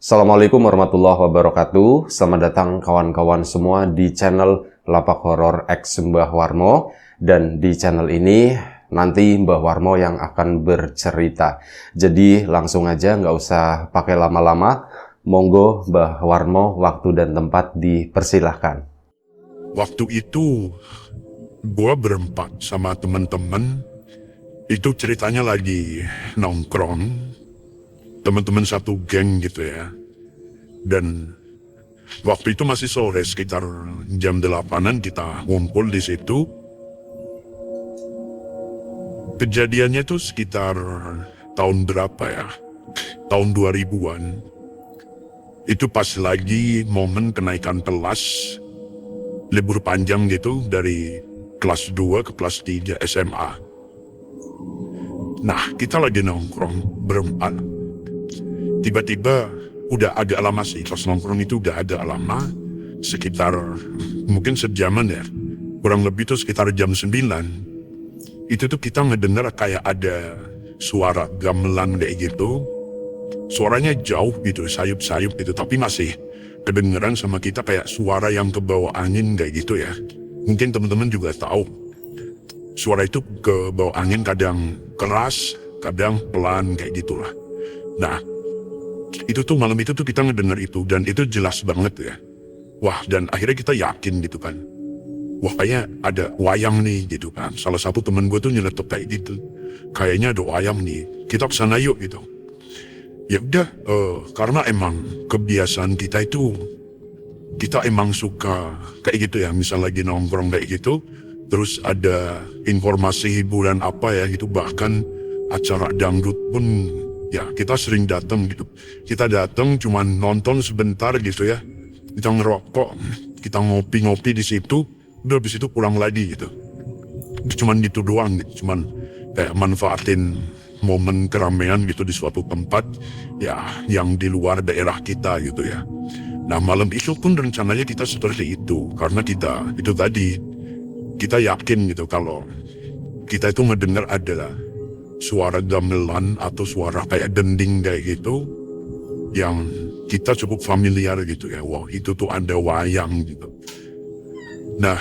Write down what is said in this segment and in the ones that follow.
Assalamualaikum warahmatullahi wabarakatuh. Selamat datang kawan-kawan semua di channel Lapak Horor X Mbah Warmo. Dan di channel ini nanti Mbah Warmo yang akan bercerita. Jadi langsung aja, nggak usah pakai lama-lama. Monggo Mbah Warmo, waktu dan tempat dipersilahkan. Waktu itu gua berempat sama temen-temen. Itu ceritanya lagi nongkrong. Teman-teman satu geng gitu ya. Dan waktu itu masih sore, sekitar jam 8-an kita ngumpul di situ. Kejadiannya tuh sekitar tahun berapa ya? Tahun 2000-an. Itu pas lagi momen kenaikan kelas, libur panjang gitu dari kelas 2 ke kelas 3 SMA. Nah, kita lagi nongkrong berempat. Tiba-tiba udah agak lama sih, kelas nongkrong itu udah agak lama, sekitar mungkin sejaman ya, kurang lebih tuh sekitar jam 9. Itu tuh kita ngedenger kayak ada suara gamelan kayak gitu. Suaranya jauh gitu, sayup-sayup gitu, tapi masih kedengeran sama kita kayak suara yang kebawa angin kayak gitu ya. Mungkin teman-teman juga tahu, suara itu kebawa angin kadang keras, kadang pelan kayak gitulah. Nah, itu tuh malam itu tuh kita ngedenger itu, dan itu jelas banget ya. Wah, dan akhirnya kita yakin gitu kan. Wah, kayaknya ada wayang nih gitu kan. Salah satu temen gue tuh nyeletuk kayak gitu. Kayaknya ada wayang nih, kita kesana yuk gitu. Ya udah, karena emang kebiasaan kita itu, kita emang suka kayak gitu ya. Misal lagi nongkrong kayak gitu, terus ada informasi hiburan apa ya gitu, bahkan acara dangdut pun ya kita sering datang gitu. Kita datang cuman nonton sebentar gitu ya. Kita ngerokok, kita ngopi-ngopi di situ, udah habis itu pulang lagi gitu. Cuman gitu doang gitu. Cuman kayak manfaatin momen keramaian gitu di suatu tempat ya yang di luar daerah kita gitu ya. Nah, malam itu pun rencananya kita seperti itu, karena kita itu tadi, kita yakin gitu kalau kita itu ngedengar ada suara gamelan atau suara kayak dending kayak gitu yang kita cukup familiar gitu ya. Wah, itu tuh ada wayang gitu. Nah,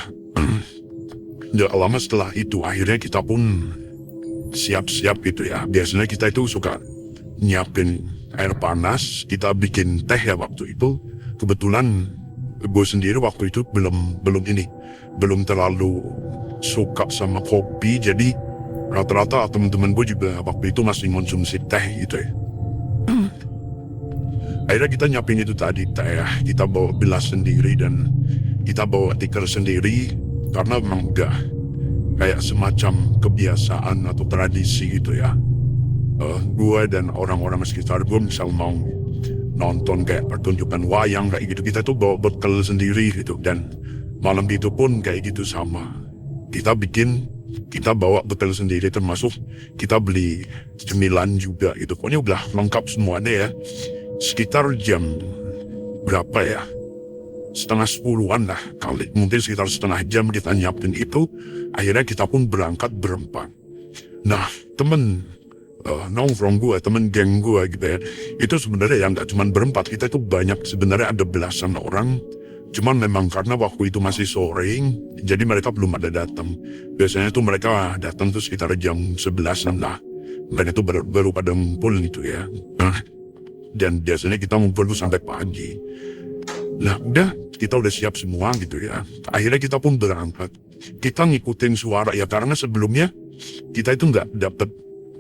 gak lama setelah itu akhirnya kita pun siap-siap gitu ya. Biasanya kita itu suka nyiapin air panas, kita bikin teh ya waktu itu. Kebetulan gue sendiri waktu itu belum terlalu suka sama kopi, jadi rata-rata teman-teman gue juga waktu itu masih konsumsi teh gitu ya. Akhirnya kita nyiapin itu tadi teh, kita bawa gelas sendiri dan kita bawa tikar sendiri, karena memang udah kayak semacam kebiasaan atau tradisi gitu ya. Gue dan orang-orang sekitar gue misal mau nonton kayak pertunjukan wayang kayak gitu, kita tuh bawa bekal sendiri gitu. Dan malam itu pun kayak gitu sama. Kita bawa bekal sendiri, termasuk kita beli cemilan juga gitu. Pokoknya udah lengkap semuanya ya. Sekitar jam berapa ya? 9:30-an lah kali. Mungkin sekitar setengah jam kita nyiapin itu. Akhirnya kita pun berangkat berempat. Nah, temen nongkrong gue, temen geng gue gitu ya. Itu sebenarnya yang gak cuma berempat. Kita itu banyak, sebenarnya ada belasan orang. Cuman memang karena waktu itu masih sore, jadi mereka belum ada datang. Biasanya tuh mereka datang tuh sekitar jam 11-an lah. Dan itu baru pada ngumpul gitu ya. Dan biasanya kita ngumpul tuh sampai pagi. Nah, kita udah siap semua gitu ya. Akhirnya kita pun berangkat. Kita ngikutin suara ya, karena sebelumnya kita itu nggak dapet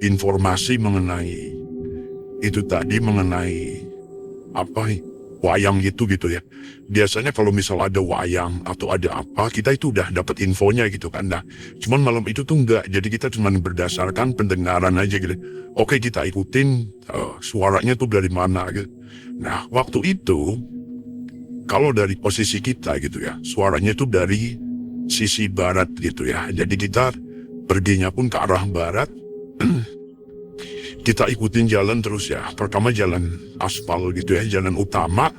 informasi mengenai itu tadi, mengenai apa nih, wayang gitu ya. Biasanya kalau misal ada wayang atau ada apa, kita itu udah dapat infonya gitu kan. Nah, cuman malam itu tuh enggak, jadi kita cuma berdasarkan pendengaran aja gitu. Oke, kita ikutin suaranya tuh dari mana gitu. Nah, waktu itu kalau dari posisi kita gitu ya, suaranya tuh dari sisi barat gitu ya. Jadi kita perginya pun ke arah barat. Kita ikutin jalan terus ya. Pertama jalan aspal gitu ya, jalan utama.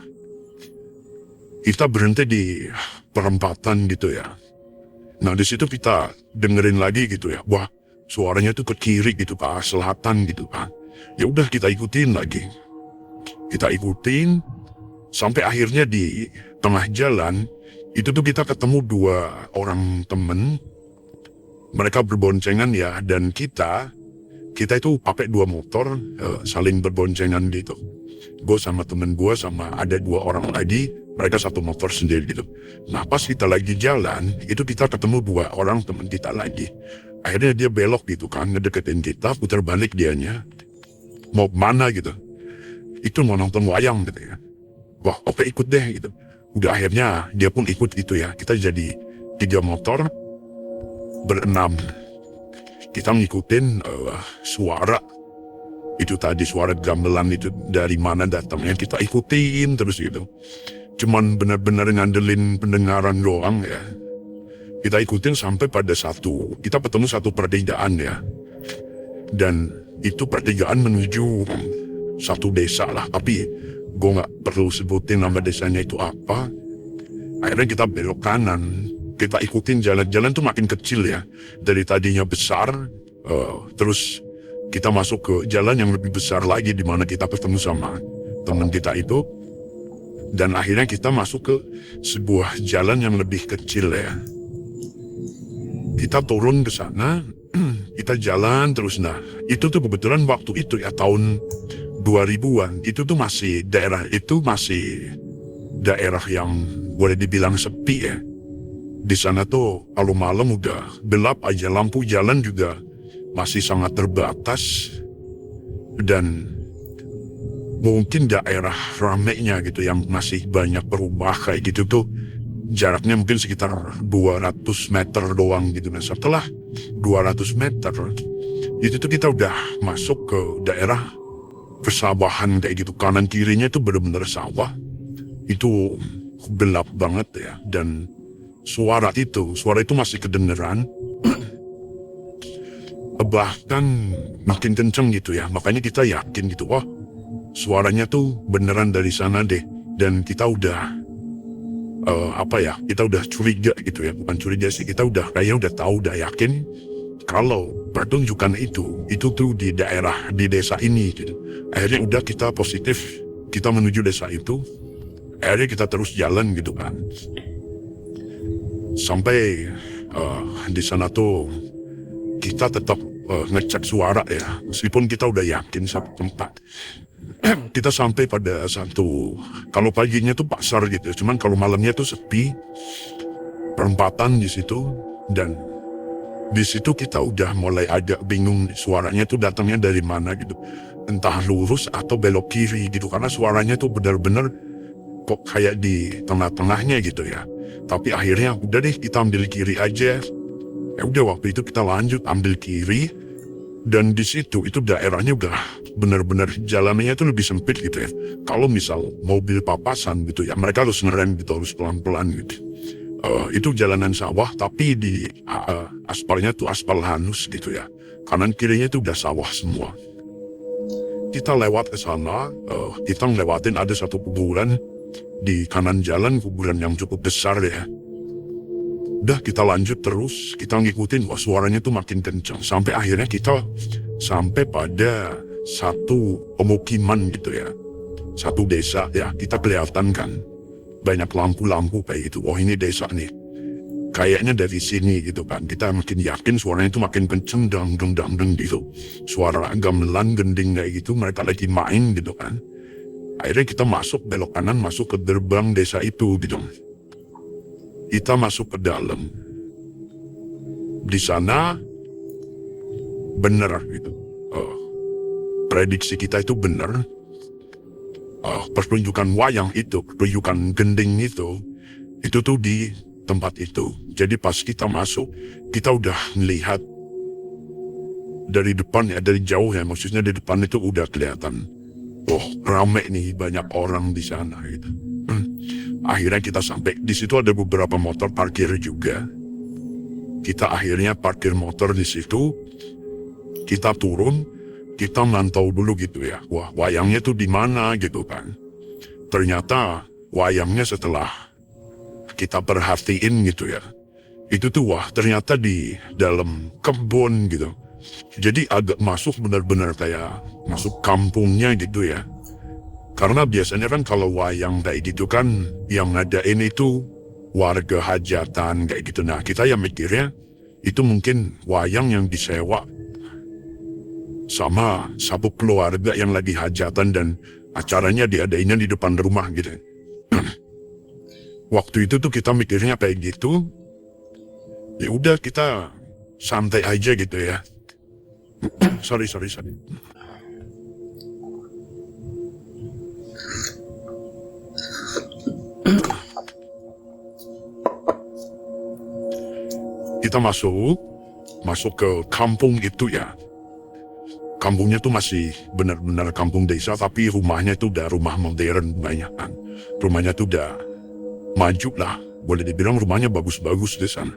Kita berhenti di perempatan gitu ya. Nah, di situ kita dengerin lagi gitu ya. Wah, suaranya tuh ke kiri gitu, ke selatan gitu kan. Ya udah, kita ikutin lagi. Kita ikutin sampai akhirnya di tengah jalan itu tuh kita ketemu 2 orang temen. Mereka berboncengan ya, dan kita itu pakai 2 motor, saling berboncengan gitu. Gue sama temen gue sama ada 2 orang lagi, mereka 1 motor sendiri gitu. Nah pas kita lagi jalan, itu kita ketemu 2 orang temen kita lagi. Akhirnya dia belok gitu kan, ngedeketin kita, putar balik dianya. Mau mana gitu. Itu mau nonton wayang gitu ya. Wah oke ikut deh gitu. Udah akhirnya dia pun ikut gitu ya. Kita jadi 3 motor, berenam. Kita ngikutin suara. Itu tadi suara gamelan itu dari mana datangnya, kita ikutin terus gitu. Cuman benar-benar ngandelin pendengaran doang ya. Kita ikutin sampai pada kita ketemu satu pertigaan ya. Dan itu pertigaan menuju satu desa lah, tapi gue gak perlu sebutin nama desanya itu apa. Akhirnya kita belok kanan, kita ikutin jalan tuh makin kecil ya. Dari tadinya besar, terus kita masuk ke jalan yang lebih besar lagi di mana kita ketemu sama teman kita itu. Dan akhirnya kita masuk ke sebuah jalan yang lebih kecil ya. Kita turun ke sana, kita jalan terus. Nah, itu tuh kebetulan waktu itu ya tahun 2000-an, itu tuh masih daerah yang boleh dibilang sepi ya. Di sana tuh kalau malam udah gelap aja, lampu jalan juga masih sangat terbatas. Dan mungkin daerah ramenya gitu yang masih banyak berubah kayak gitu tuh jaraknya mungkin sekitar 200 meter doang gitu. Nah setelah 200 meter itu tuh kita udah masuk ke daerah persawahan kayak gitu. Kanan kirinya itu benar-benar sawah. Itu gelap banget ya. Dan suara itu masih kedengeran. Bahkan makin kenceng gitu ya. Makanya kita yakin gitu, wah suaranya tuh beneran dari sana deh. Dan kita udah kita udah curiga gitu ya. Bukan curiga sih, kita kayaknya udah tahu, udah yakin kalau pertunjukan itu tuh di desa ini gitu. Akhirnya udah kita positif, kita menuju desa itu. Akhirnya kita terus jalan gitu kan. Sampai di sana tuh kita tetap ngecek suara ya. Meskipun kita udah yakin satu tempat. Kita sampai pada kalau paginya tuh pasar gitu. Cuman kalau malamnya tuh sepi. Perempatan di situ. Dan di situ kita udah mulai agak bingung suaranya tuh datangnya dari mana gitu. Entah lurus atau belok kiri gitu. Karena suaranya tuh benar-benar kok kayak di tengah-tengahnya gitu ya. Tapi akhirnya udah deh kita ambil kiri aja. Ya udah waktu itu kita lanjut ambil kiri. Dan di situ itu daerahnya udah benar-benar jalannya itu lebih sempit gitu ya. Kalau misal mobil papasan gitu ya, mereka harus ngerem gitu, harus pelan-pelan gitu. Itu jalanan sawah tapi di aspalnya tuh aspal halus gitu ya. Kanan kirinya itu udah sawah semua. Kita lewat ke sana, kita ngelewatin ada satu kuburan di kanan jalan, kuburan yang cukup besar ya. Udah kita lanjut terus, kita ngikutin, wah suaranya tuh makin kencang. Sampai akhirnya kita sampai pada satu pemukiman gitu ya. Satu desa ya, kita kelihatan kan. Banyak lampu-lampu kayak gitu, oh ini desa nih. Kayaknya dari sini gitu kan. Kita makin yakin suaranya itu makin kenceng, dang gitu. Suara gamelan, gending kayak gitu, mereka lagi main gitu kan. Akhirnya kita masuk belok kanan, masuk ke gerbang desa itu gitu. Kita masuk ke dalam. Di sana bener gitu. Prediksi kita itu bener. Pertunjukan wayang itu, pertunjukan gending itu tuh di tempat itu. Jadi pas kita masuk, kita udah melihat dari depan ya, dari jauh ya, maksudnya di depan itu udah kelihatan. Oh, rame nih, banyak orang di sana gitu. Akhirnya kita sampai di situ, ada beberapa motor parkir juga. Kita akhirnya parkir motor di situ. Kita turun, kita mantau dulu gitu ya. Wah, wayangnya tuh di mana gitu kan. Ternyata wayangnya setelah kita perhatiin gitu ya. Itu tuh wah, ternyata di dalam kebun gitu. Jadi agak masuk benar-benar kayak masuk kampungnya gitu ya. Karena biasanya kan kalau wayang kayak gitu kan yang ngadain itu warga hajatan kayak gitu. Nah kita yang mikirnya itu mungkin wayang yang disewa sama satu keluarga yang lagi hajatan dan acaranya diadainnya di depan rumah gitu. Waktu itu tuh kita mikirnya kayak gitu. Ya udah kita santai aja gitu ya. Sorry. Kita masuk ke kampung itu ya. Kampungnya tuh masih benar-benar kampung desa, tapi rumahnya tuh udah rumah modern banyak kan. Rumahnya tuh udah maju lah, boleh dibilang rumahnya bagus-bagus di sana.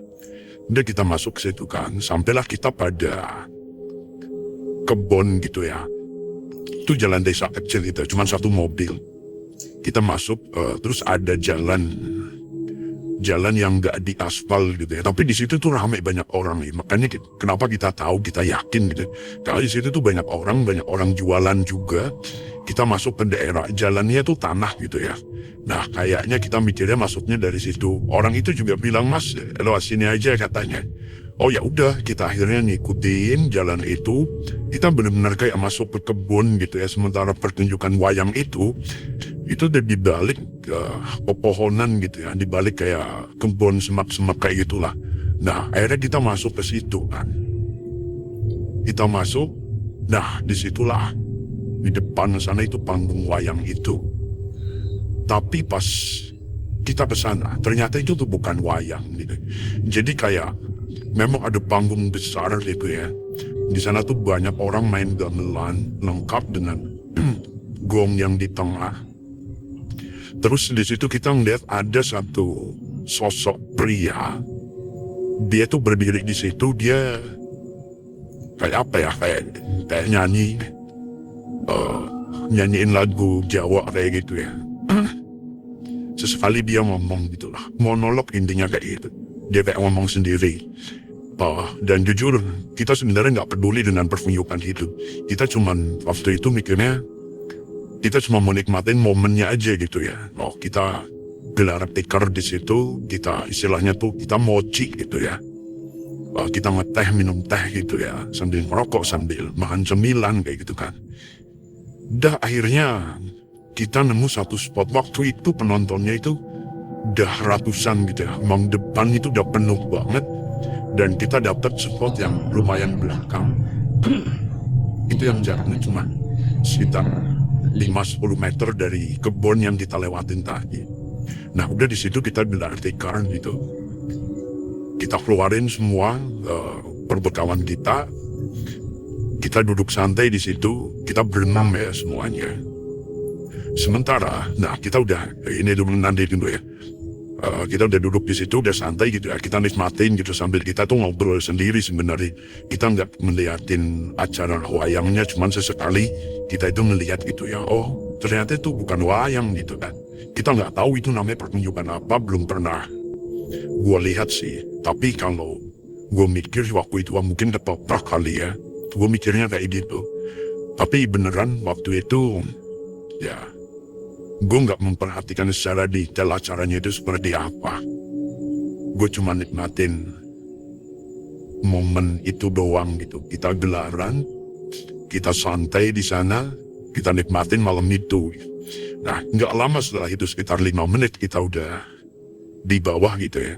Udah kita masuk ke situ kan, sampailah kita pada kebun gitu ya. Itu jalan desa kecil itu, cuma satu mobil. Kita masuk, terus ada jalan yang nggak di aspal gitu ya. Tapi di situ tuh ramai banyak orang nih. Makanya kenapa kita tahu, kita yakin gitu. Kalau di situ tuh banyak orang jualan juga. Kita masuk ke daerah, jalannya tuh tanah gitu ya. Nah kayaknya kita mikirnya masuknya dari situ. Orang itu juga bilang, "Mas, lewat sini aja," katanya. Oh ya udah, kita akhirnya ngikutin jalan itu. Kita benar-benar kayak masuk ke kebun gitu ya. Sementara pertunjukan wayang itu udah di balik pepohonan gitu ya, di balik kayak kebun semak-semak kayak gitulah. Nah akhirnya kita masuk ke situ kan. Kita masuk, nah disitulah di depan sana itu panggung wayang itu. Tapi pas kita ke sana, ternyata itu tuh bukan wayang gitu. Jadi kayak memang ada panggung besar gitu ya. Di sana tuh banyak orang main gamelan lengkap dengan gong yang di tengah. Terus di situ kita ngeliat ada satu sosok pria. Dia tuh berdiri di situ, dia kayak apa ya, kayak nyanyiin lagu Jawa kayak gitu ya. Sesekali dia ngomong gitulah, monolog intinya kayak gitu. Dia kayak ngomong sendiri. Dan jujur, kita sebenarnya nggak peduli dengan pertunjukan itu. Kita cuman waktu itu mikirnya, kita cuma mau nikmatin momennya aja gitu ya. Oh kita gelar tikar di situ, kita istilahnya tuh kita moci gitu ya. Kita ngeteh, minum teh gitu ya, sambil merokok, sambil makan cemilan kayak gitu kan. Dah akhirnya kita nemu satu spot. Waktu itu penontonnya itu udah ratusan gitu ya. Emang depan itu udah penuh banget. Dan kita dapat spot yang lumayan belakang. Itu yang jaraknya cuma sekitar 5-10 meter dari kebun yang kita lewatin tadi. Nah udah di situ kita gelar tikar gitu. Kita keluarin semua perbekalan kita. Kita duduk santai di situ. Kita berenam ya semuanya. Sementara, nah kita udah ini dulu nanti dulu ya. Kita udah duduk di situ, udah santai gitu ya. Kita nikmatin gitu sambil kita tuh ngobrol sendiri sebenarnya. Kita nggak melihatin acara wayangnya, cuman sesekali kita itu melihat gitu ya. Oh, ternyata itu bukan wayang gitu kan. Kita nggak tahu itu namanya pertunjukan apa, belum pernah gue lihat sih. Tapi kalau gue mikir waktu itu mungkin ketoprak kali ya. Gue mikirnya kayak gitu. Tapi beneran waktu itu ya gue nggak memperhatikan secara detail acaranya itu seperti apa. Gue cuma nikmatin momen itu doang gitu. Kita gelaran, kita santai di sana, kita nikmatin malam itu. Nah, nggak lama setelah itu, sekitar 5 menit kita udah di bawah gitu ya.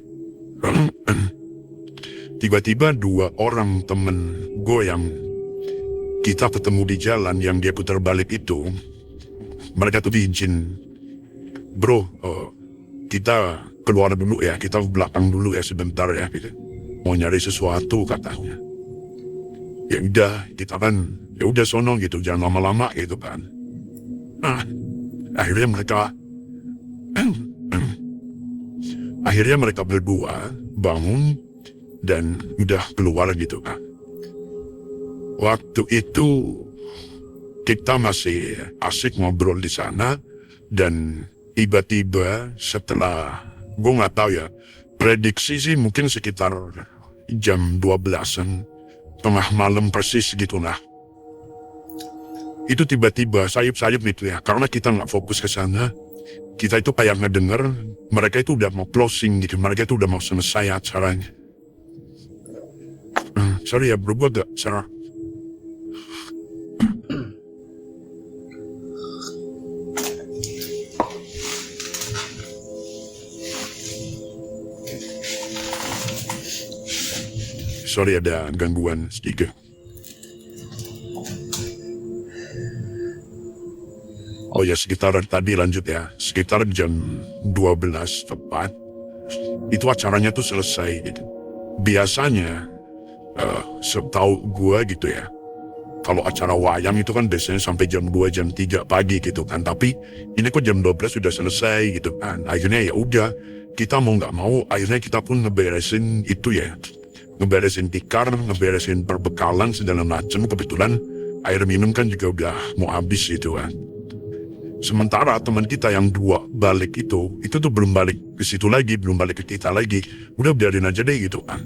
Tiba-tiba 2 orang temen gue yang kita ketemu di jalan yang dia putar balik itu, mereka tuh diizin, "Bro, kita keluar dulu ya, kita belakang dulu ya sebentar ya, gitu. Mau nyari sesuatu," katanya. Ya udah, kita kan, ya udah sono gitu, jangan lama-lama gitu kan. Nah, akhirnya mereka berdua bangun dan udah keluar gitu kan. Waktu itu kita masih asik ngobrol di sana, dan tiba-tiba setelah, gue nggak tahu ya, prediksi sih mungkin sekitar jam 12-an, tengah malam persis gitu lah. itu tiba-tiba sayup-sayup gitu ya, karena kita nggak fokus ke sana. Kita itu kayak ngedenger mereka itu udah mau closing gitu, mereka itu udah mau selesai acaranya. Sorry ya bro, gue agak serah. Sorry ada gangguan sedikit. Oh ya, sekitar tadi lanjut ya, sekitar jam 12 tepat, itu acaranya tuh selesai gitu. Biasanya, setahu gua gitu ya, kalau acara wayang itu kan biasanya sampai jam 2, jam 3 pagi gitu kan. Tapi ini kok jam 12 sudah selesai gitu kan. Akhirnya ya udah, kita mau nggak mau, akhirnya kita pun ngeberesin itu ya. Ngeberesin tikar, ngeberesin perbekalan segala macam. Kebetulan air minum kan juga udah mau habis gitu kan. Sementara teman kita yang 2 balik itu tuh belum balik ke situ lagi, belum balik ke kita lagi. Udah biarin aja deh gitu kan.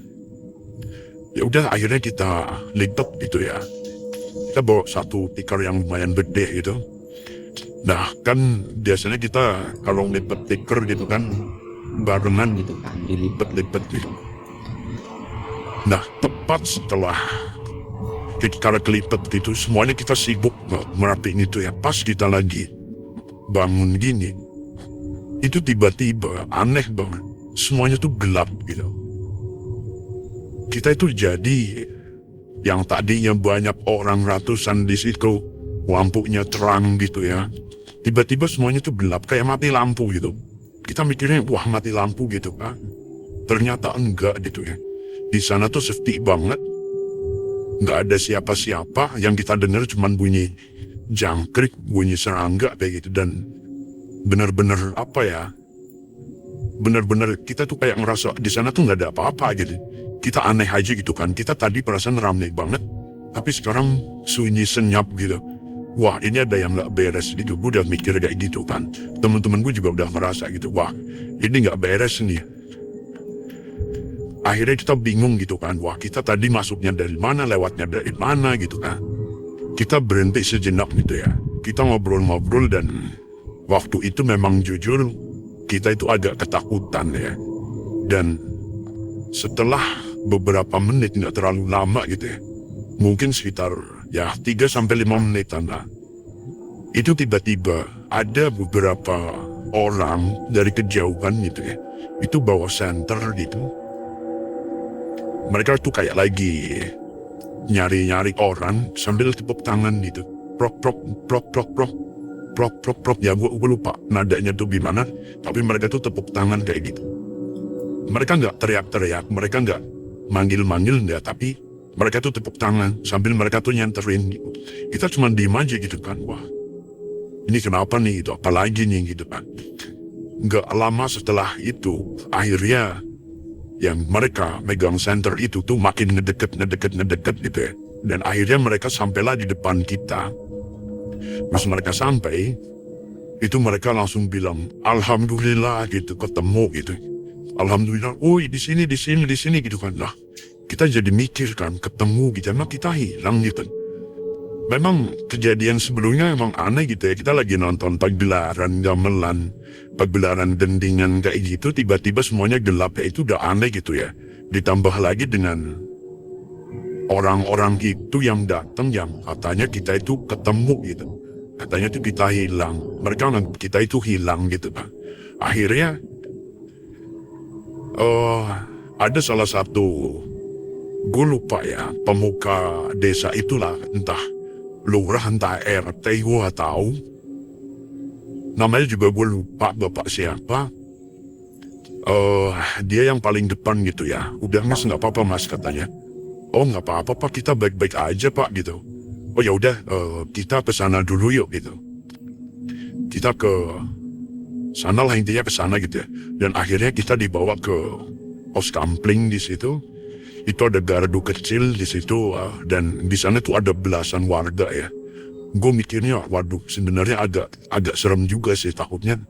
Ya udah akhirnya kita lipat gitu ya. Kita bawa satu tikar yang lumayan gede gitu. Nah kan biasanya kita kalau lipat tikar gitu kan barengan gitu kan, dilipat-lipat gitu. Nah tepat setelah tikar kelipet gitu, semuanya kita sibuk merapiin itu ya. Pas kita lagi bangun gini, itu tiba-tiba aneh banget, semuanya tuh gelap gitu. Kita itu jadi yang tadinya banyak orang ratusan di situ, lampunya terang gitu ya, tiba-tiba semuanya tuh gelap kayak mati lampu gitu. Kita mikirnya wah mati lampu gitu kan, ternyata enggak gitu ya. Di sana tuh sepi banget, nggak ada siapa-siapa, yang kita dengar cuman bunyi jangkrik, bunyi serangga kayak gitu. Dan bener-bener apa ya, bener-bener kita tuh kayak ngerasa di sana tuh nggak ada apa-apa gitu. Kita aneh aja gitu kan, kita tadi perasaan ramai banget, tapi sekarang sunyi senyap gitu. Wah ini ada yang nggak beres gitu. Gue udah mikir kayak gitu kan, temen-temen gue juga udah merasa gitu, wah ini nggak beres nih. Akhirnya kita bingung gitu kan, wah kita tadi masuknya dari mana, lewatnya dari mana gitu kan. Kita berhenti sejenak gitu ya. Kita ngobrol-ngobrol dan waktu itu memang jujur kita itu agak ketakutan ya. Dan setelah beberapa menit, nggak terlalu lama gitu ya, mungkin sekitar ya 3-5 menitan lah, itu tiba-tiba ada beberapa orang dari kejauhan gitu ya, itu bawa senter gitu. Mereka tuh kayak lagi nyari-nyari orang sambil tepuk tangan gitu. Prok prok prok prok prok prok prok prok. Ya gue lupa nadanya tuh gimana, tapi mereka tuh tepuk tangan kayak gitu. Mereka nggak teriak-teriak, mereka nggak manggil-manggil ya, tapi mereka tuh tepuk tangan sambil mereka tuh nyenterin gitu. Kita cuma diem aja gitu kan, wah ini kenapa nih gitu, apalagi nih gitu kan. Nggak lama setelah itu akhirnya yang mereka megang senter itu tuh makin ngedeket gitu ya. Dan akhirnya mereka sampailah di depan kita. Pas mereka sampai, itu mereka langsung bilang, alhamdulillah gitu, ketemu gitu. Alhamdulillah, oh di sini gitu kan. Lah, kita jadi mikir kan, ketemu gitu, emang kita hilang gitu. Memang kejadian sebelumnya emang aneh gitu ya. Kita lagi nonton pagelaran gamelan, pagelaran dendingan kayak gitu, tiba-tiba semuanya gelap ya, itu udah aneh gitu ya. Ditambah lagi dengan orang-orang itu yang datang yang katanya kita itu ketemu gitu. Katanya itu kita hilang. Mereka nganggap kita itu hilang gitu kan. Akhirnya ada salah satu, gue lupa ya, pemuka desa itulah, entah lurah, entah RT, gue gak tahu. Namanya juga gue lupa bapak siapa. Dia yang paling depan gitu ya. Udah mas, nggak apa-apa mas katanya. Oh nggak apa-apa pak, kita baik-baik aja pak gitu. Oh ya udah, kita ke sana dulu yuk gitu. Kita ke sana lah, intinya ke sana gitu ya. Dan akhirnya kita dibawa ke pos kampling di situ. Itu ada gardu kecil di situ, dan di sana tuh ada belasan warga ya. Gue mikirnya, waduh sebenarnya agak serem juga sih, takutnya.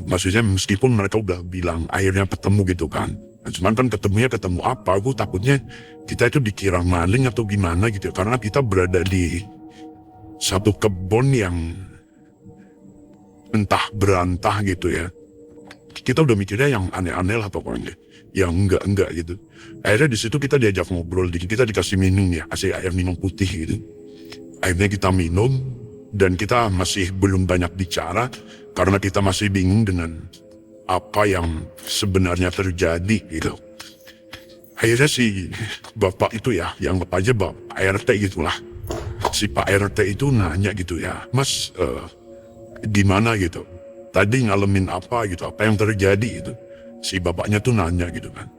Maksudnya meskipun mereka udah bilang akhirnya ketemu gitu kan. Cuman kan ketemu apa, gue takutnya kita itu dikira maling atau gimana gitu. Karena kita berada di satu kebun yang entah berantah gitu ya. Kita udah mikirnya yang aneh-aneh lah pokoknya, yang enggak gitu. Akhirnya di situ kita diajak ngobrol, kita dikasih minum ya, kasih air minum putih gitu. Akhirnya kita minum dan kita masih belum banyak bicara karena kita masih bingung dengan apa yang sebenarnya terjadi gitu. Akhirnya si bapak itu ya, yang apa aja Bapak RT gitulah. Si Pak RT itu nanya gitu ya, Mas gimana gitu? Tadi ngalamin apa gitu, apa yang terjadi gitu. Si bapaknya tuh nanya gitu kan.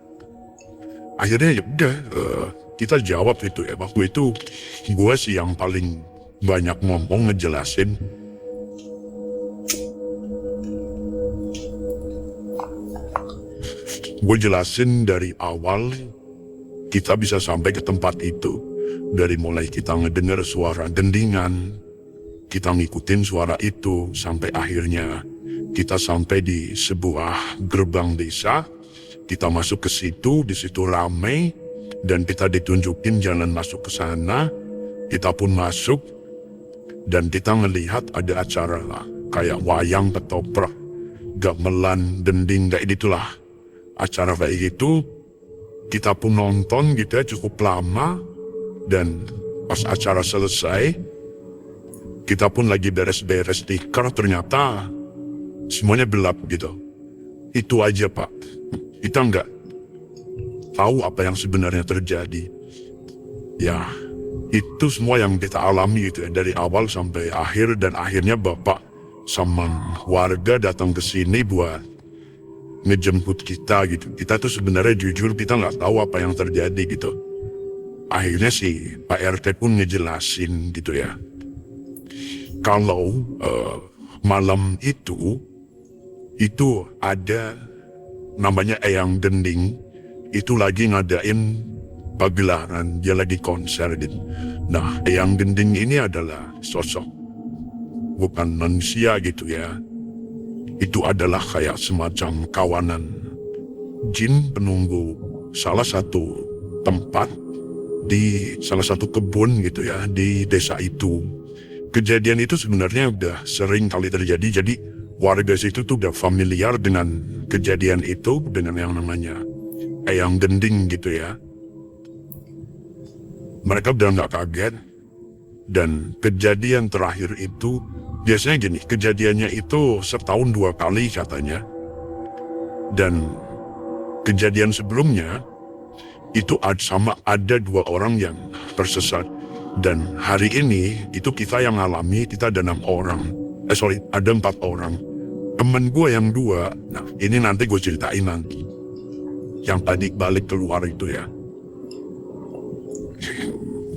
Akhirnya ya udah kita jawab itu ya. Waktu itu gue sih yang paling banyak ngomong ngejelasin. Gue jelasin dari awal kita bisa sampai ke tempat itu. Dari mulai kita ngedengar suara gendingan, kita ngikutin suara itu sampai akhirnya kita sampai di sebuah gerbang desa. Kita masuk ke situ, di situ ramai dan kita ditunjukin jalan masuk ke sana. Kita pun masuk dan kita ngelihat ada acara lah, kayak wayang ketoprak, gamelan, dending, kayak gitulah. Acara kayak gitu, kita pun nonton gitu ya cukup lama dan pas acara selesai, kita pun lagi beres-beres tikar, ternyata semuanya gelap gitu. Itu aja Pak. Kita nggak tahu apa yang sebenarnya terjadi. Ya, itu semua yang kita alami gitu ya, dari awal sampai akhir dan akhirnya Bapak sama warga datang ke sini buat ngejemput kita gitu. Kita tuh sebenarnya jujur kita nggak tahu apa yang terjadi gitu. Akhirnya si Pak RT pun ngejelasin gitu ya. Kalau malam itu ada namanya Eyang Gending, itu lagi ngadain pagelaran, dia lagi konser gitu. Nah, Eyang Gending ini adalah sosok bukan manusia gitu ya. Itu adalah kayak semacam kawanan jin penunggu salah satu tempat di salah satu kebun gitu ya di desa itu. Kejadian itu sebenarnya udah sering kali terjadi, jadi warga situ tuh udah familiar dengan kejadian itu, dengan yang namanya Eyang Gending gitu ya. Mereka udah nggak kaget. Dan kejadian terakhir itu biasanya gini, kejadiannya itu setahun 2 kali katanya. Dan kejadian sebelumnya itu ada 2 orang yang tersesat. Dan hari ini itu kita yang alami, kita ada 6 orang. Ada 4 orang. Temen gue yang 2, nah ini nanti gue ceritain nanti. Yang tadi balik keluar itu ya.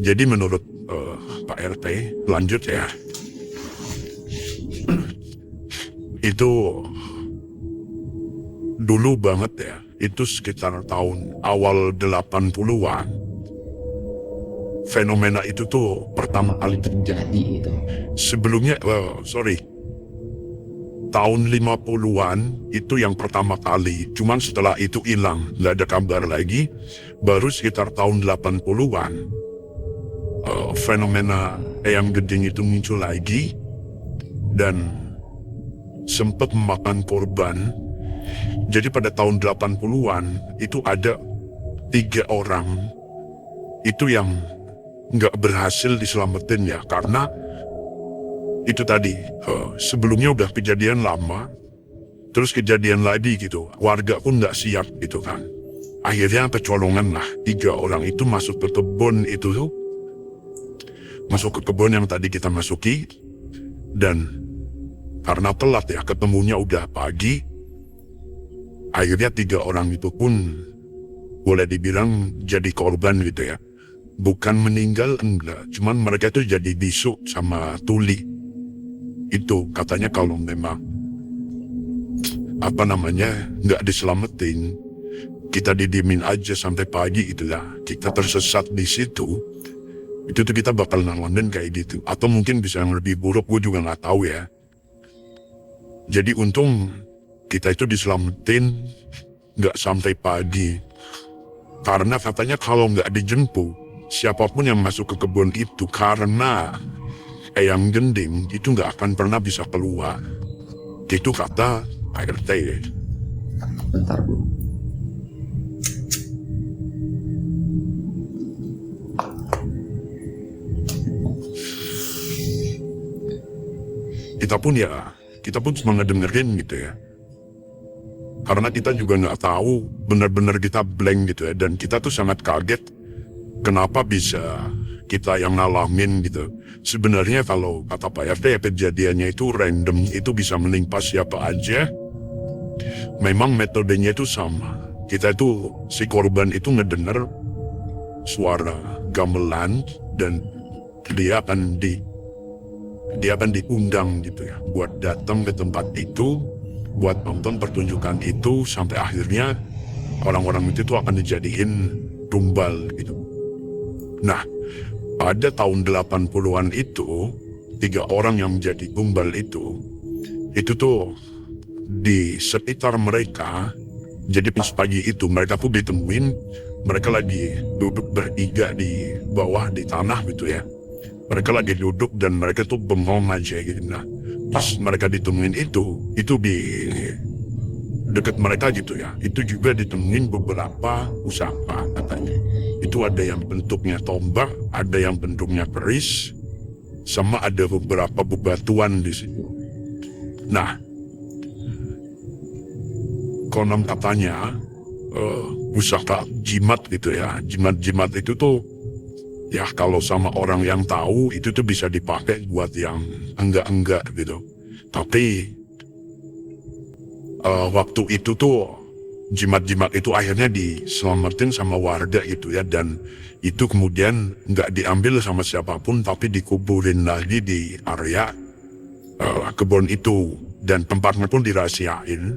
Jadi menurut Pak RT, lanjut ya. Itu dulu banget ya, itu sekitar tahun awal 80-an. Fenomena itu tuh pertama kali terjadi itu. Sebelumnya, tahun 50-an itu yang pertama kali. Cuman setelah itu hilang, nggak ada kabar lagi. Baru sekitar tahun 80-an, fenomena Eyang Gending itu muncul lagi. Dan sempat memakan korban. Jadi pada tahun 80-an itu ada 3 orang itu yang nggak berhasil diselamatin ya, karena itu tadi sebelumnya udah kejadian lama, terus kejadian lagi gitu, warga pun nggak siap gitu kan. Akhirnya kecolongan lah, 3 orang itu masuk ke kebun itu tuh, masuk ke kebun yang tadi kita masuki, dan karena telat ya, ketemunya udah pagi. Akhirnya 3 orang itu pun boleh dibilang jadi korban gitu ya. Bukan meninggal, enggak. Cuman mereka itu jadi bisu sama tuli. Itu katanya kalau memang nggak diselamatin, kita didimin aja sampai pagi itulah. Kita tersesat di situ. Itu tuh kita bakal nangondin kayak gitu. Atau mungkin bisa yang lebih buruk, gue juga nggak tahu ya. Jadi untung kita itu diselamatin nggak sampai pagi. Karena katanya kalau nggak dijemput, siapapun yang masuk ke kebun itu, karena Eyang Gending itu nggak akan pernah bisa keluar. Itu kata Pak RT. Bentar, Bu. Kita pun cuma ngedengerin gitu ya. Karena kita juga nggak tahu, benar-benar kita blank gitu ya. Dan kita tuh sangat kaget kenapa bisa kita yang ngalamin gitu. Sebenarnya kalau kata Pak RT ya, kejadiannya itu random, itu bisa menimpa siapa aja. Memang metodenya itu sama. Kita itu, si korban itu ngedenger suara gamelan dan dia akan diundang gitu ya buat datang ke tempat itu, buat nonton pertunjukan itu, sampai akhirnya orang-orang itu tuh akan dijadiin tumbal gitu. Nah, pada tahun 80-an itu 3 orang yang menjadi tumbal itu tuh di sekitar mereka. Jadi pas pagi itu mereka tuh ditemuin, mereka lagi duduk bertiga di bawah di tanah gitu ya. Mereka lagi duduk dan mereka tuh bengong aja gitu. Nah, pas mereka ditemuin itu di dekat mereka gitu ya. Itu juga ditemuin beberapa pusaka katanya. Itu ada yang bentuknya tombak, ada yang bentuknya keris, sama ada beberapa bebatuan di situ. Nah, konon katanya pusaka jimat gitu ya. Jimat-jimat itu tuh ya kalau sama orang yang tahu itu tuh bisa dipakai buat yang enggak-enggak gitu. Tapi waktu itu tuh jimat-jimat itu akhirnya diselamatin sama warga gitu ya. Dan itu kemudian nggak diambil sama siapapun tapi dikuburin lagi di area kebun itu. Dan tempatnya pun dirahasiain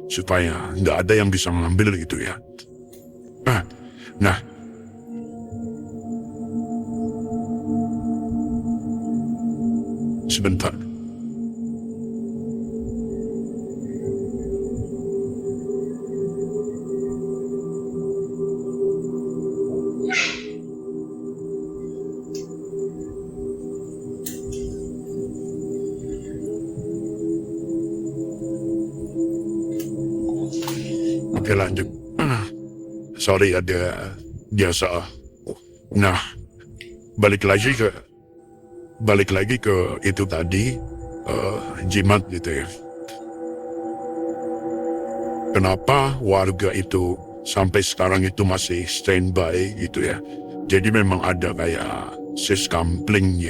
supaya nggak ada yang bisa ngambil gitu ya. Nah, sebentar. Oke, lanjut. Sorry, ada biasa. Nah, balik lagi ke itu tadi, jimat gitu ya. Kenapa warga itu sampai sekarang itu masih standby gitu ya. Jadi memang ada kayak siskampling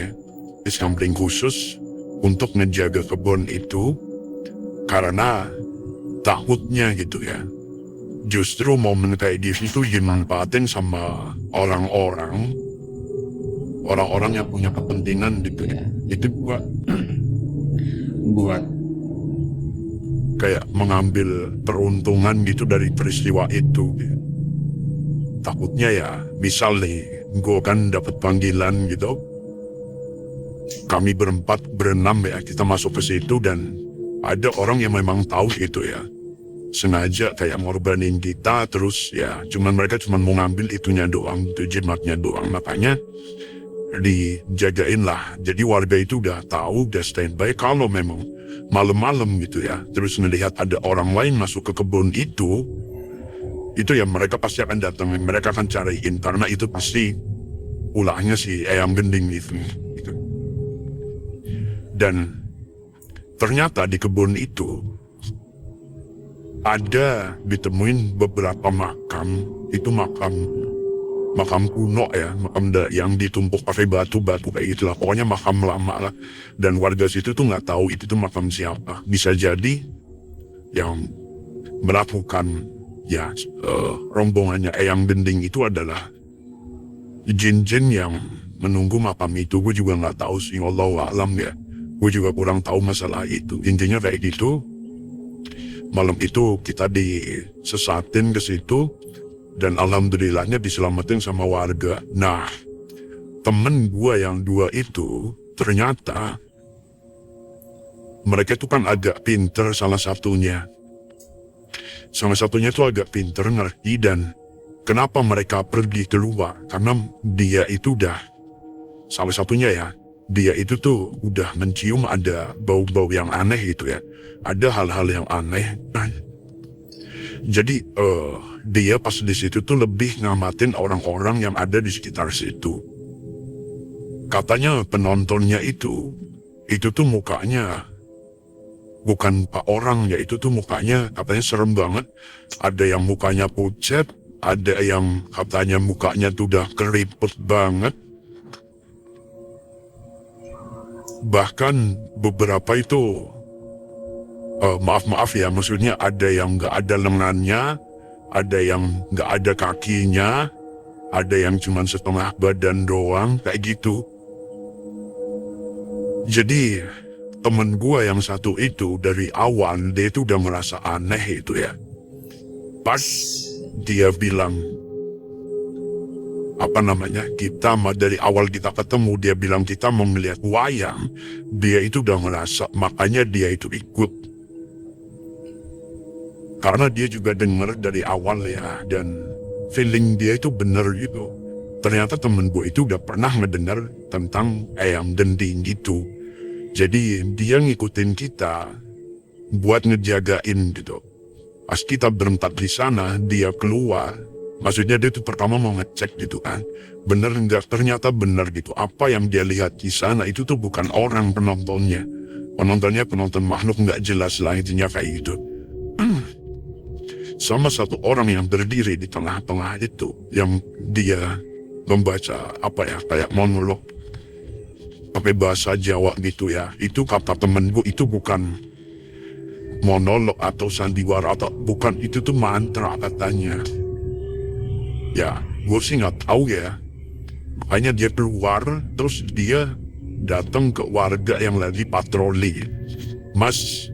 khusus untuk menjaga kebun itu, karena takutnya gitu ya. Justru momen kayak di situ dimanfaatin sama orang-orang yang punya kepentingan gitu ya. Itu buat kayak mengambil peruntungan gitu dari peristiwa itu gitu. Takutnya ya misal nih gue kan dapat panggilan gitu, kami berenam ya, kita masuk ke situ dan ada orang yang memang tahu gitu ya, sengaja kayak ngorbanin kita, terus ya mereka cuma mau ngambil itunya doang, itu jimatnya doang. Makanya dijagain lah. Jadi warga itu udah tahu, udah standby kalau memang malam-malam gitu ya, terus melihat ada orang lain masuk ke kebun itu ya mereka pasti akan datang, mereka akan cariin, karena itu pasti ulahnya si Eyang Gending itu gitu. Dan ternyata di kebun itu ada ditemuin beberapa makam, itu makam kuno ya, makam yang ditumpuk pakai batu-batu kayak gitulah, pokoknya makam lama lah. Dan warga situ tuh nggak tahu itu tuh makam siapa. Bisa jadi yang melakukan ya rombongannya Eyang Gending itu adalah jin-jin yang menunggu makam itu. Gue juga nggak tahu sih, Allahu a'lam ya. Gue juga kurang tahu masalah itu. Intinya kayak gitu. Malam itu kita disesatin ke situ dan alhamdulillahnya diselamatin sama warga. Nah, temen gue yang 2 itu ternyata mereka itu kan agak pinter, salah satunya itu agak pinter, ngerti. Dan kenapa mereka pergi keluar, karena dia itu udah, salah satunya ya, dia itu tuh udah mencium ada bau-bau yang aneh gitu ya. Ada hal-hal yang aneh. Jadi dia pas di situ tuh lebih ngamatin orang-orang yang ada di sekitar situ. Katanya penontonnya itu tuh mukanya bukan pak orang ya, itu tuh mukanya katanya serem banget. Ada yang mukanya pucat, ada yang katanya mukanya tuh udah keriput banget. Bahkan beberapa itu maaf ya, maksudnya ada yang nggak ada lengannya, ada yang nggak ada kakinya, ada yang cuma setengah badan doang kayak gitu. Jadi temen gua yang satu itu dari awal dia itu udah merasa aneh itu ya. Pas dia bilang kita dari awal kita ketemu dia bilang kita mau melihat wayang, dia itu udah merasa, makanya dia itu ikut. Karena dia juga denger dari awal ya, dan feeling dia itu bener gitu. Ternyata temen gue itu udah pernah ngedenger tentang eyang dending gitu. Jadi dia ngikutin kita buat ngejagain gitu. Pas kita berempat di sana, dia keluar. Maksudnya dia tuh pertama mau ngecek gitu kan. Bener enggak, ternyata bener gitu. Apa yang dia lihat di sana itu tuh bukan orang penontonnya. Penontonnya penonton makhluk nggak jelas lah, intinya kayak gitu. Sama satu orang yang berdiri di tengah-tengah itu, yang dia membaca kayak monolog pakai bahasa Jawa gitu ya. Itu kata temen gue itu bukan monolog atau sandiwara atau bukan, itu tuh mantra katanya. Ya, gue sih nggak tahu ya. Makanya dia keluar, terus dia datang ke warga yang lagi patroli. Mas,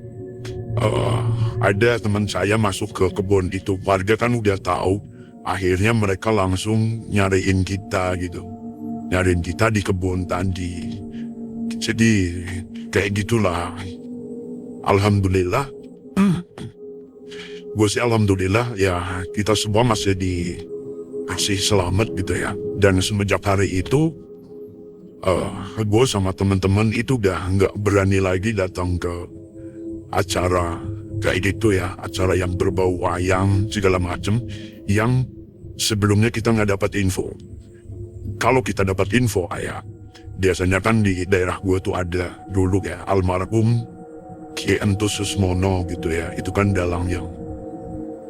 ada teman saya masuk ke kebun itu. Warga kan udah tahu. Akhirnya mereka langsung nyariin kita gitu. Nyariin kita di kebun tadi. Jadi kayak gitulah. Alhamdulillah. Gue sih alhamdulillah ya, kita semua masih dikasih selamat gitu ya. Dan semenjak hari itu gue sama teman-teman itu udah nggak berani lagi datang ke acara kayak gitu ya, acara yang berbau wayang segala macem yang sebelumnya kita nggak dapat info. Kalau kita dapat info biasanya kan di daerah gue tuh ada dulu ya almarhum Ki Entus Susmono gitu ya, itu kan dalang yang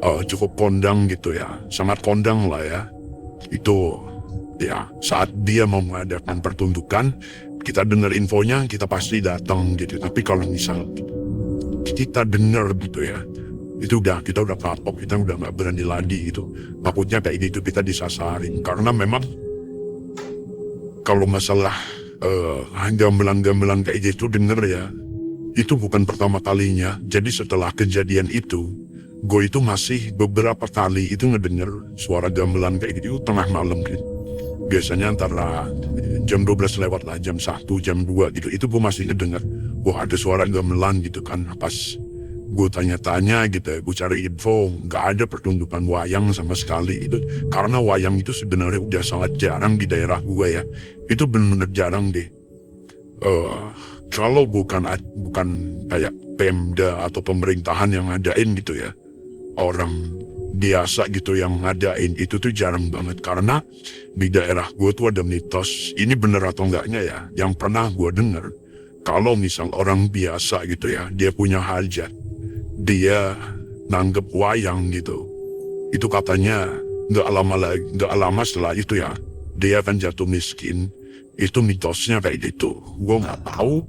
cukup kondang gitu ya, sangat kondang lah ya. Itu ya saat dia mau mengadakan pertunjukan, kita dengar infonya kita pasti datang gitu. Tapi kalau misal kita dengar gitu ya, itu kita udah kapok, kita udah nggak berani lagi gitu. Takutnya kayak gitu kita disasarin, karena memang kalau masalah gamelan-gamelan kayak gitu denger ya, itu bukan pertama kalinya. Jadi setelah kejadian itu, gue itu masih beberapa kali itu ngedenger suara gamelan kayak gitu tengah malam gitu. Biasanya antara jam 12 lewat lah, jam 1, jam 2 gitu. Itu gue masih ngedenger, wah ada suara gamelan gitu kan. Pas gue tanya-tanya gitu, gue cari info, nggak ada pertunjukan wayang sama sekali itu. Karena wayang itu sebenarnya udah sangat jarang di daerah gue ya. Itu benar-benar jarang deh. Kalau bukan kayak Pemda atau pemerintahan yang ngadain gitu ya, orang biasa gitu yang ngadain itu tuh jarang banget. Karena di daerah gue tuh ada mitos, ini bener atau enggaknya ya, yang pernah gue denger, kalau misal orang biasa gitu ya, dia punya hajat, dia nanggep wayang gitu, itu katanya nggak lama setelah itu ya, dia akan jatuh miskin. Itu mitosnya kayak gitu. Gue nggak tahu,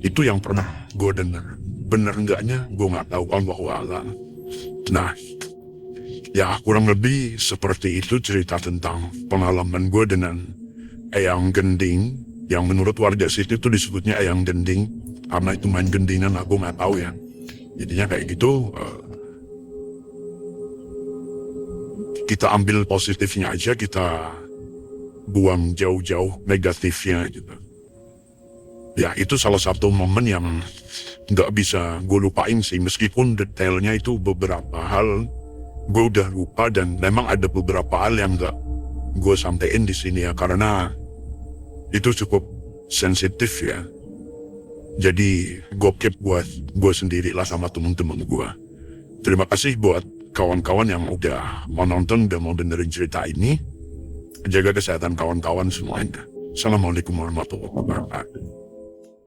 itu yang pernah gue denger. Bener enggaknya gue nggak tahu, Allahu a'lam. Nah, ya kurang lebih seperti itu cerita tentang pengalaman gue dengan eyang gending, yang menurut warga situ itu disebutnya eyang gending karena itu main gendingan, aku nggak tahu ya. Jadinya kayak gitu, kita ambil positifnya aja, kita buang jauh-jauh negatifnya gitu. Ya itu salah satu momen yang nggak bisa gue lupain sih, meskipun detailnya itu beberapa hal gue udah lupa, dan memang ada beberapa hal yang nggak gue sampein di sini ya, karena itu cukup sensitif ya. Jadi gue keep buat gue sendiri lah sama temen-temen gue. Terima kasih buat kawan-kawan yang udah mau nonton dan mau dengerin cerita ini. Jaga kesehatan kawan-kawan semuanya. Assalamualaikum warahmatullahi wabarakatuh.